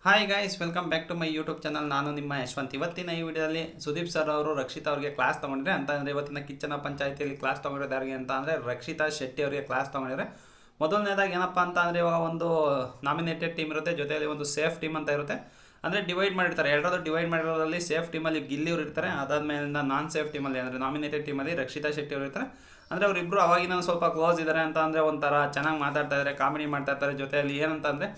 Hi guys, welcome back to my YouTube channel. ನಾನು ನಿಮ್ಮ ಯಶವಂತ್. ಇವತ್ತಿನ ಈ ವಿಡಿಯೋದಲ್ಲಿ ಸುದೀಪ್ ಸರ್ ಅವರು ರಕ್ಷಿತಾ ಅವರಿಗೆ ಕ್ಲಾಸ್ ತೊಗೊಂಡ್ರೆ ಅಂತ ಅಂದರೆ ಇವತ್ತಿನ ಕಿಚ್ಚನ ಪಂಚಾಯಿತಿಯಲ್ಲಿ ಕ್ಲಾಸ್ ತೊಗೊಂಡಿರೋದು ಯಾರಿಗೆ ಅಂತ ಅಂದರೆ ರಕ್ಷಿತಾ ಶೆಟ್ಟಿ ಅವರಿಗೆ ಕ್ಲಾಸ್ ತೊಗೊಂಡಿದ್ದಾರೆ. ಮೊದಲನೇದಾಗಿ ಏನಪ್ಪ ಅಂತ ಅಂದರೆ ಇವಾಗ ಒಂದು ನಾಮಿನೇಟೆಡ್ ಟೀಮ್ ಇರುತ್ತೆ, ಜೊತೆಯಲ್ಲಿ ಒಂದು ಸೇಫ್ ಟೀಮ್ ಅಂತ ಇರುತ್ತೆ. ಅಂದರೆ ಡಿವೈಡ್ ಮಾಡಿರ್ತಾರೆ, ಎರಡರದ್ದು ಡಿವೈಡ್ ಮಾಡಿರೋದ್ರಲ್ಲಿ ಸೇಫ್ ಟೀಮಲ್ಲಿ ಗಿಲ್ಲಿಯವರು ಇರ್ತಾರೆ, ಅದಾದಮೇಲಿಂದ ನಾನ್ ಸೇಫ್ ಟೀಮಲ್ಲಿ ಅಂದರೆ ನಾಮಿನೇಟೆಡ್ ಟೀಮಲ್ಲಿ ರಕ್ಷಿತಾ ಶೆಟ್ಟಿ ಅವರು ಇರ್ತಾರೆ. ಅಂದರೆ ಅವರಿಬ್ಬರು ಅವಾಗಿನ ಸ್ವಲ್ಪ ಕ್ಲೋಸ್ ಇದ್ದಾರೆ ಅಂತ ಅಂದರೆ ಒಂಥರ ಚೆನ್ನಾಗಿ ಮಾತಾಡ್ತಾ ಇದ್ದಾರೆ, ಕಾಮಿಡಿ ಮಾಡ್ತಾ ಇರ್ತಾರೆ. ಜೊತೆಯಲ್ಲಿ ಏನಂತ ಅಂದರೆ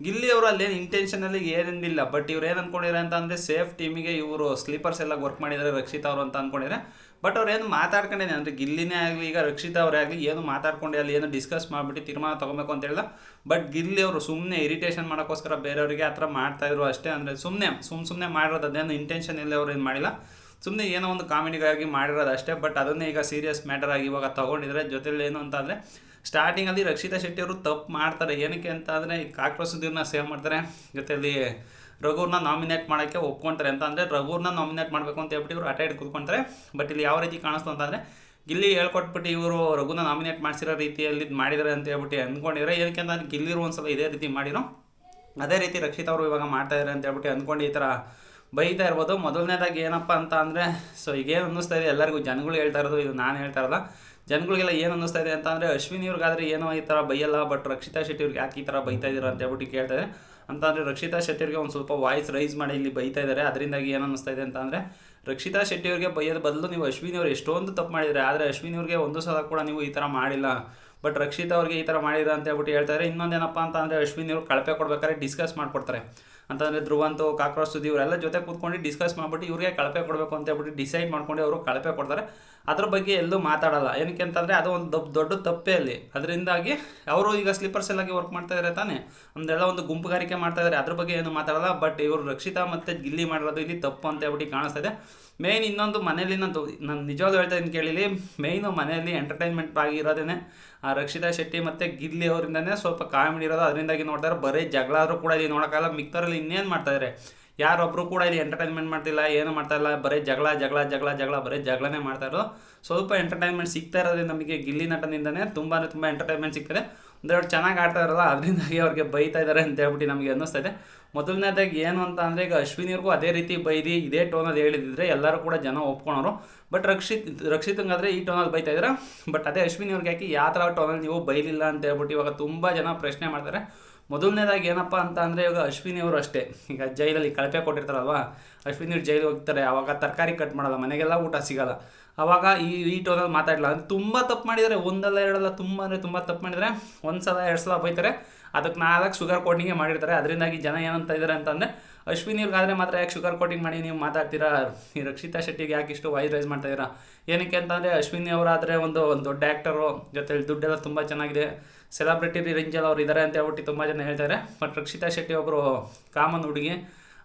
ಗಿಲ್ಲಿ ಅವರು ಅಲ್ಲೇನು ಇಂಟೆನ್ಷನಲ್ಲಿ ಏನಿಲ್ಲ, ಬಟ್ ಇವ್ರು ಏನು ಅಂದ್ಕೊಂಡಿದ್ದಾರೆ ಅಂತ ಅಂದರೆ ಸೇಫ್ ಟೀಮಿಗೆ ಇವರು ಸ್ಲೀಪರ್ಸ್ ಎಲ್ಲ ವರ್ಕ್ ಮಾಡಿದ್ದಾರೆ ರಕ್ಷಿತಾ ಅವರು ಅಂತ ಅಂದ್ಕೊಂಡಿದ್ದಾರೆ. ಬಟ್ ಅವ್ರು ಏನು ಮಾತಾಡ್ಕೊಂಡಿದೆ ಅಂದರೆ ಗಿಲ್ಲಿನೇ ಆಗಲಿ ಈಗ ರಕ್ಷಿತಾ ಅವರೇ ಆಗಲಿ ಏನು ಮಾತಾಡ್ಕೊಂಡು ಅಲ್ಲಿ ಏನು ಡಿಸ್ಕಸ್ ಮಾಡಿಬಿಟ್ಟು ತೀರ್ಮಾನ ತೊಗೊಬೇಕು ಅಂತ ಹೇಳಿಲ್ಲ. ಬಟ್ ಗಿಲ್ಲಿ ಅವರು ಸುಮ್ಮನೆ ಇರಿಟೇಷನ್ ಮಾಡೋಕ್ಕೋಸ್ಕರ ಬೇರೆಯವರಿಗೆ ಆ ಥರ ಮಾಡ್ತಾಯಿದ್ರು ಅಷ್ಟೇ. ಅಂದರೆ ಸುಮ್ಮನೆ ಮಾಡಿರೋದು, ಅದೇನು ಇಂಟೆನ್ಷನ್ ಇಲ್ಲ, ಅವ್ರು ಏನು ಮಾಡಿಲ್ಲ, ಸುಮ್ಮನೆ ಏನೋ ಒಂದು ಕಾಮಿಡಿಗಾಗಿ ಮಾಡಿರೋದು ಅಷ್ಟೇ. ಬಟ್ ಅದನ್ನೇ ಈಗ ಸೀರಿಯಸ್ ಮ್ಯಾಟರ್ ಆಗಿ ಇವಾಗ ತೊಗೊಂಡಿದ್ದಾರೆ. ಜೊತೆಲಿ ಏನು ಅಂತ ಅಂದರೆ ಸ್ಟಾರ್ಟಿಂಗಲ್ಲಿ ರಕ್ಷಿತಾ ಶೆಟ್ಟಿ ಅವರು ತಪ್ಪು ಮಾಡ್ತಾರೆ. ಏನಕ್ಕೆ ಅಂತ ಅಂದರೆ ಈ ಕಾಕ್ರೋಚ್ ಸುದೀರ್ನ ಸೇವ್ ಮಾಡ್ತಾರೆ, ಜೊತೆಯಲ್ಲಿ ರಘುವ್ರನ್ನ ನಾಮಿನೇಟ್ ಮಾಡೋಕ್ಕೆ ಒಪ್ಕೊಳ್ತಾರೆ. ಅಂತ ಅಂದರೆ ರಘುವ್ರನ್ನ ನಾಮಿನೇಟ್ ಮಾಡಬೇಕು ಅಂತ ಹೇಳ್ಬಿಟ್ಟು ಇವರು ಅಟೈಡ್ ಕೂತ್ಕೊಳ್ತಾರೆ. ಬಟ್ ಇಲ್ಲಿ ಯಾವ ರೀತಿ ಕಾಣಿಸ್ತು ಅಂತಂದರೆ ಗಿಲ್ಲಿ ಹೇಳ್ಕೊಟ್ಬಿಟ್ಟು ಇವರು ರಘುನ ನಾಮಿನೇಟ್ ಮಾಡಿಸಿರೋ ರೀತಿಯಲ್ಲಿ ಮಾಡಿದ್ದಾರೆ ಅಂತ ಹೇಳ್ಬಿಟ್ಟು ಅಂದ್ಕೊಂಡಿದ್ದಾರೆ. ಏನಕ್ಕೆ ಅಂತಂದರೆ ಗಿಲ್ಲಿರು ಒಂದು ಸಲ ಇದೇ ರೀತಿ ಮಾಡಿರೋ, ಅದೇ ರೀತಿ ರಕ್ಷಿತಾ ಅವರು ಇವಾಗ ಮಾಡ್ತಾಯಿದ್ದಾರೆ ಅಂತ ಹೇಳ್ಬಿಟ್ಟು ಅಂದ್ಕೊಂಡು ಈ ಥರ ಬೈತಾ ಇರ್ಬೋದು. ಮೊದಲನೇದಾಗಿ ಏನಪ್ಪ ಅಂತ ಅಂದರೆ ಈಗೇನು ಅನ್ನಿಸ್ತಾ ಇದೆ ಎಲ್ಲರಿಗೂ, ಜನಗಳು ಹೇಳ್ತಾ ಇರೋದು, ಇದು ನಾನು ಹೇಳ್ತಾ ಇರೋಲ್ಲ, ಜನಗಳಿಗೆಲ್ಲ ಏನು ಅನ್ನಿಸ್ತಾ ಇದೆ ಅಂತ ಅಂದರೆ ಅಶ್ವಿನಿ ಇವ್ರಿಗಾದರೆ ಏನೋ ಈ ಥರ ಬೈಯಲ್ಲ, ಬಟ್ ರಕ್ಷಿತಾ ಶೆಟ್ಟಿ ಅವ್ರಿಗೆ ಯಾಕೆ ಈ ಥರ ಬೈತಾ ಇದ್ದೀರಾ ಅಂತ ಹೇಳ್ಬಿಟ್ಟು ಕೇಳ್ತಾರೆ. ಅಂತಂದರೆ ರಕ್ಷಿತಾ ಶೆಟ್ಟಿಯವರಿಗೆ ಒಂದು ಸ್ವಲ್ಪ ವಾಯ್ಸ್ ರೈಸ್ ಮಾಡಿ ಇಲ್ಲಿ ಬೈತಾ ಇದ್ದಾರೆ. ಅದರಿಂದಾಗಿ ಏನು ಅನ್ನಿಸ್ತಾ ಇದೆ ಅಂತ ಅಂದರೆ ರಕ್ಷಿತಾ ಶೆಟ್ಟಿಯವರಿಗೆ ಬೈಯೋದು ಬದಲು ನೀವು ಅಶ್ವಿನಿ ಅವರು ಎಷ್ಟೊಂದು ತಪ್ಪು ಮಾಡಿದರೆ, ಆದರೆ ಅಶ್ವಿನಿ ಅವ್ರಿಗೆ ಒಂದು ಸಲ ಕೂಡ ನೀವು ಈ ಥರ ಮಾಡಿಲ್ಲ, ಬಟ್ ರಕ್ಷಿತಾ ಅವ್ರಿಗೆ ಈ ಥರ ಮಾಡಿರ ಅಂತ ಹೇಳ್ಬಿಟ್ಟು ಹೇಳ್ತಾರೆ. ಇನ್ನೊಂದೇನಪ್ಪ ಅಂತ ಅಂದರೆ ಅಶ್ವಿನಿ ಅವರು ಕಳಪೆ ಕೊಡ್ಬೇಕಾದ್ರೆ ಡಿಸ್ಕಸ್ ಮಾಡ್ಕೊಡ್ತಾರೆ. ಅಂತಂದರೆ ಧ್ರುವಂತು, ಕಾಕ್ರೋಚ್ ಸುದ್ದಿ ಇವರೆಲ್ಲ ಜೊತೆ ಕೂತ್ಕೊಂಡು ಡಿಸ್ಕಸ್ ಮಾಡಿಬಿಟ್ಟು ಇವ್ರಿಗೆ ಕಳಪೆ ಕೊಡಬೇಕು ಅಂತ ಹೇಳ್ಬಿಟ್ಟು ಡಿಸೈಡ್ ಮಾಡ್ಕೊಂಡು ಅವರು ಕಳಪೆ ಕೊಡ್ತಾರೆ. ಅದ್ರ ಬಗ್ಗೆ ಎಲ್ಲೂ ಮಾತಾಡಲ್ಲ. ಏನಕ್ಕೆ ಅಂತಂದರೆ ಅದು ಒಂದು ದೊಡ್ಡ ತಪ್ಪೇ ಅಲ್ಲಿ. ಅದರಿಂದಾಗಿ ಅವರು ಈಗ ಸ್ಲೀಪರ್ಸ್ ಎಲ್ಲಾಗಿ ವರ್ಕ್ ಮಾಡ್ತಾ ಇದ್ದಾರೆ ತಾನೇ, ಒಂದೆಲ್ಲ ಒಂದು ಗುಂಪುಗಾರಿಕೆ ಮಾಡ್ತಾ ಇದ್ದಾರೆ, ಅದ್ರ ಬಗ್ಗೆ ಏನು ಮಾತಾಡಲ್ಲ. ಬಟ್ ಇವರು ರಕ್ಷಿತಾ ಮತ್ತು ಗಿಲ್ಲಿ ಮಾಡಿರೋದು ಇಲ್ಲಿ ತಪ್ಪು ಅಂತ ಹೇಳ್ಬಿಟ್ಟು ಕಾಣಿಸ್ತಾ ಇದೆ. ಮೇಯ್ನ್ ಇನ್ನೊಂದು ಮನೇಲಿ ನಾನು ನಿಜವಾಗ್ಲೂ ಹೇಳ್ತಾ ಇದ್ದೀನಿ ಕೇಳಿಲಿ, ಮೇಯ್ನು ಮನೆಯಲ್ಲಿ ಎಂಟರ್ಟೈನ್ಮೆಂಟ್ ಆಗಿರೋದೇ ಆ ರಕ್ಷಿತಾ ಶೆಟ್ಟಿ ಮತ್ತು ಗಿಲ್ಲಿ ಅವರಿಂದನೇ ಸ್ವಲ್ಪ ಕಾಮಿಡಿ ಇರೋದು. ಅದರಿಂದಾಗಿ ನೋಡ್ತಾರೆ, ಬರೀ ಜಗಳ ಆದರೂ ಕೂಡ ಇಲ್ಲಿ ನೋಡೋಕ್ಕಾಗಲ್ಲ. ಮಿಕ್ತರಲ್ಲಿ ಇನ್ನೇನು ಮಾಡ್ತಾಯಿದ್ದಾರೆ, ಯಾರೊಬ್ಬರು ಕೂಡ ಇಲ್ಲಿ ಎಂಟರ್ಟೈನ್ಮೆಂಟ್ ಮಾಡ್ತಿಲ್ಲ, ಏನು ಮಾಡ್ತಾಯಿಲ್ಲ, ಬರೀ ಜಗಳ ಬರೀ ಜಗಳನೇ ಮಾಡ್ತಾಯಿರೋದು. ಸ್ವಲ್ಪ ಎಂಟರ್ಟೈನ್ಮೆಂಟ್ ಸಿಗ್ತಾ ಇರೋದೇ ನಮಗೆ ಗಿಲ್ಲಿ ನಟನಿಂದನೇ ತುಂಬ ಎಂಟರ್ಟೈನ್ಮೆಂಟ್ ಸಿಗ್ತದೆ. ಒಂದೆರಡು ಚೆನ್ನಾಗಿ ಆಡ್ತಾ ಇರೋಲ್ಲ, ಅದರಿಂದಾಗಿ ಅವ್ರಿಗೆ ಬೈತಾ ಇದ್ದಾರೆ ಅಂತ ಹೇಳ್ಬಿಟ್ಟು ನಮಗೆ ಅನ್ನಿಸ್ತಾ ಇದೆ. ಮೊದಲನೇದಾಗಿ ಏನು ಅಂತ ಅಂದರೆ ಈಗ ಅಶ್ವಿನಿಯವ್ರಿಗೂ ಅದೇ ರೀತಿ ಬೈದಿ ಇದೇ ಟೋನಲ್ಲಿ ಹೇಳಿದಿದ್ರೆ ಎಲ್ಲರೂ ಕೂಡ ಜನ ಒಪ್ಕೊಳೋರು. ಬಟ್ ರಕ್ಷಿತಂಗಾದರೆ ಈ ಟೋನಲ್ಲಿ ಬೈತಾ ಇದ್ದಾರೆ. ಬಟ್ ಅದೇ ಅಶ್ವಿನಿಯವ್ರಿಗೆ ಹಾಕಿ ಯಾವ ಥರ ಟೋನಲ್ಲಿ ನೀವು ಬೈಲಿಲ್ಲ ಅಂತ ಹೇಳ್ಬಿಟ್ಟು ಇವಾಗ ತುಂಬ ಜನ ಪ್ರಶ್ನೆ ಮಾಡ್ತಾರೆ. ಮೊದಲನೇದಾಗಿ ಏನಪ್ಪ ಅಂತ ಅಂದರೆ ಇವಾಗ ಅಶ್ವಿನಿಯವರು ಅಷ್ಟೇ, ಈಗ ಜೈಲಲ್ಲಿ ಕಳಪೆ ಕೊಟ್ಟಿರ್ತಾರಲ್ವ, ಅಶ್ವಿನಿಯವ್ರು ಜೈಲಿಗೆ ಹೋಗ್ತಾರೆ, ಆವಾಗ ತರಕಾರಿ ಕಟ್ ಮಾಡೋಲ್ಲ, ಮನೆಗೆಲ್ಲ ಊಟ ಸಿಗೋಲ್ಲ, ಆವಾಗ ಈ ಟೋನಲ್ಲಿ ಮಾತಾಡಲ್ಲ. ಅಂದರೆ ತುಂಬ ತಪ್ಪು ಮಾಡಿದ್ದಾರೆ, ಒಂದಲ್ಲ ಎರಡಲ್ಲ, ತುಂಬ ತಪ್ಪು ಮಾಡಿದರೆ, ಒಂದು ಸಲ 2 ಸಲ ಬೈತಾರೆ, ಅದಕ್ಕೆ 4 ಶುಗರ್ ಕೋಟಿಂಗೇ ಮಾಡಿರ್ತಾರೆ. ಅದರಿಂದಾಗಿ ಜನ ಏನಂತ ಇದ್ದಾರೆ ಅಂತಂದರೆ ಅಶ್ವಿನಿಯವ್ರಿಗಾದರೆ ಮಾತ್ರ ಯಾಕೆ ಶುಗರ್ ಕೋಟಿಂಗ್ ಮಾಡಿ ನೀವು ಮಾತಾಡ್ತೀರಾ, ಈ ರಕ್ಷಿತಾ ಶೆಟ್ಟಿಗೆ ಯಾಕೆ ಇಷ್ಟು ವಾಯ್ಸ್ ರೈಸ್ ಮಾಡ್ತಾಯಿದ್ದೀರಾ. ಏನಕ್ಕೆ ಅಂತಂದರೆ ಅಶ್ವಿನಿ ಅವರಾದರೆ ಒಂದು ದೊಡ್ಡ ಆ್ಯಕ್ಟರು, ಜೊತೆಲಿ ದುಡ್ಡೆಲ್ಲ ತುಂಬ ಚೆನ್ನಾಗಿದೆ, ಸೆಲೆಬ್ರಿಟಿ ರೇಂಜಲ್ಲಿ ಅವ್ರು ಇದ್ದಾರೆ ಅಂತ ಹೇಳ್ಬಿಟ್ಟು ತುಂಬ ಜನ ಹೇಳ್ತಾರೆ. ಬಟ್ ರಕ್ಷಿತಾ ಶೆಟ್ಟಿ ಒಬ್ಬರು ಕಾಮನ್ ಹುಡುಗಿ,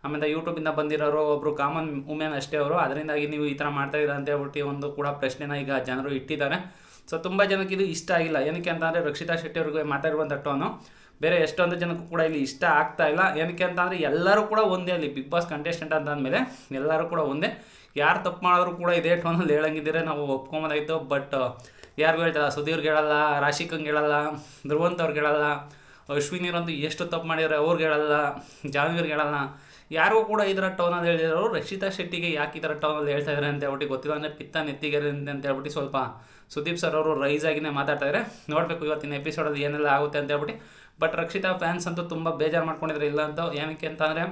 ಆಮೇಲೆ ಯೂಟ್ಯೂಬಿಂದ ಬಂದಿರೋರು ಒಬ್ಬರು ಕಾಮನ್ ವುಮೆನ್ ಅಷ್ಟೇ ಅವರು. ಅದರಿಂದಾಗಿ ನೀವು ಈ ಥರ ಮಾಡ್ತಾಯಿದ್ದೀರಾ ಅಂತ ಹೇಳ್ಬಿಟ್ಟು ಒಂದು ಕೂಡ ಪ್ರಶ್ನೆನ ಈಗ ಜನರು ಇಟ್ಟಿದ್ದಾರೆ. ಸೊ ತುಂಬ ಜನಕ್ಕೆ ಇದು ಇಷ್ಟ ಆಗಿಲ್ಲ. ಏನಕ್ಕೆ ಅಂತಂದರೆ ರಕ್ಷಿತಾ ಶೆಟ್ಟಿ ಅವ್ರಿಗೆ ಮಾತಾಡುವಂಥ ಟೋನು ಬೇರೆ ಎಷ್ಟೊಂದು ಜನಕ್ಕೂ ಕೂಡ ಇಲ್ಲಿ ಇಷ್ಟ ಆಗ್ತಾ ಇಲ್ಲ. ಏನಕ್ಕೆ ಅಂತಂದರೆ ಎಲ್ಲರೂ ಕೂಡ ಒಂದೇ, ಅಲ್ಲಿ ಬಿಗ್ ಬಾಸ್ ಕಂಟೆಸ್ಟೆಂಟ್ ಅಂದಮೇಲೆ ಎಲ್ಲರೂ ಕೂಡ ಒಂದೇ, ಯಾರು ತಪ್ಪು ಮಾಡಿದ್ರು ಕೂಡ ಇದೇ ಟೋನಲ್ಲಿ ಹೇಳಂಗಿದ್ದೀರ ನಾವು ಒಪ್ಕೊಂಬೋದಾಯಿತು. ಬಟ್ ಯಾರಿಗೂ ಹೇಳ್ತಾರ, ಸುಧೀರ್ಗೆ ಹೇಳಲ್ಲ, ರಾಶಿಕಂಗೆ ಹೇಳಲ್ಲ, ಧ್ರುವಂತ್ ಅವ್ರಿಗೆ ಹೇಳಲ್ಲ, ಅಶ್ವಿನಿರಂತೂ ಎಷ್ಟು ತಪ್ಪು ಮಾಡಿದ್ದಾರೆ ಅವ್ರಿಗೆ ಹೇಳಲ್ಲ, ಜಾನ್ವೀರ್ಗೆ ಹೇಳಲ್ಲ, ಯಾರಿಗೂ ಕೂಡ ಈ ಥರ ಟೋನಲ್ಲಿ ಹೇಳಿದ್ರು. ರಕ್ಷಿತಾ ಶೆಟ್ಟಿಗೆ ಯಾಕೆ ಈ ಥರ ಟೋನಲ್ಲಿ ಹೇಳ್ತಾ ಇದ್ದಾರೆ ಅಂತ ಹೇಳ್ಬಿಟ್ಟು ಗೊತ್ತಿಲ್ಲ. ಅಂದರೆ ಪಿತ್ತ ನೆತ್ತಿಗೆರೆ ಅಂತ ಹೇಳ್ಬಿಟ್ಟು ಸ್ವಲ್ಪ ಸುದೀಪ್ ಸರ್ ಅವರು ರೈಸ್ ಆಗಿನೇ ಮಾತಾಡ್ತಾ ಇದ್ದಾರೆ. ನೋಡಬೇಕು ಇವತ್ತಿನ ಎಪಿಸೋಡಲ್ಲಿ ಏನೆಲ್ಲ ಆಗುತ್ತೆ ಅಂತ ಹೇಳ್ಬಿಟ್ಟು. ಬಟ್ ರಕ್ಷಿತಾ ಫ್ಯಾನ್ಸ್ ಅಂತೂ ತುಂಬ ಬೇಜಾರು ಮಾಡ್ಕೊಂಡಿದ್ದಾರೆ ಇಲ್ಲ ಅಂತ. ಏನಕ್ಕೆ ಅಂತಂದರೆ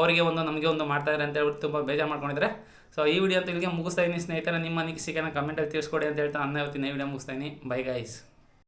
ಅವರಿಗೆ ನಮಗೆ ಒಂದು ಮಾಡ್ತಾಯಿದ್ದಾರೆ ಅಂತ ಹೇಳ್ಬಿಟ್ಟು ತುಂಬ ಬೇಜಾರು ಮಾಡ್ಕೊಂಡಿದ್ದಾರೆ. ಸೊ ಈ ವಿಡಿಯೋ ಅಂತ ಇಲ್ಲಿಗೆ ಮುಗಿಸ್ತಾ ಇದ್ದೀನಿ ಸ್ನೇಹಿತರೆ. ನಿಮ್ಮ ಅನಿಸಿಕೆನ ಕಮೆಂಟಲ್ಲಿ ತಿಳಿಸ್ಕೊಡಿ ಅಂತ ಹೇಳ್ತಾ ನನ್ನ ಇವತ್ತಿನ ಈ ವಿಡಿಯೋ ಮುಗಿಸ್ತಾ ಇದ್ದೀನಿ. Bye guys.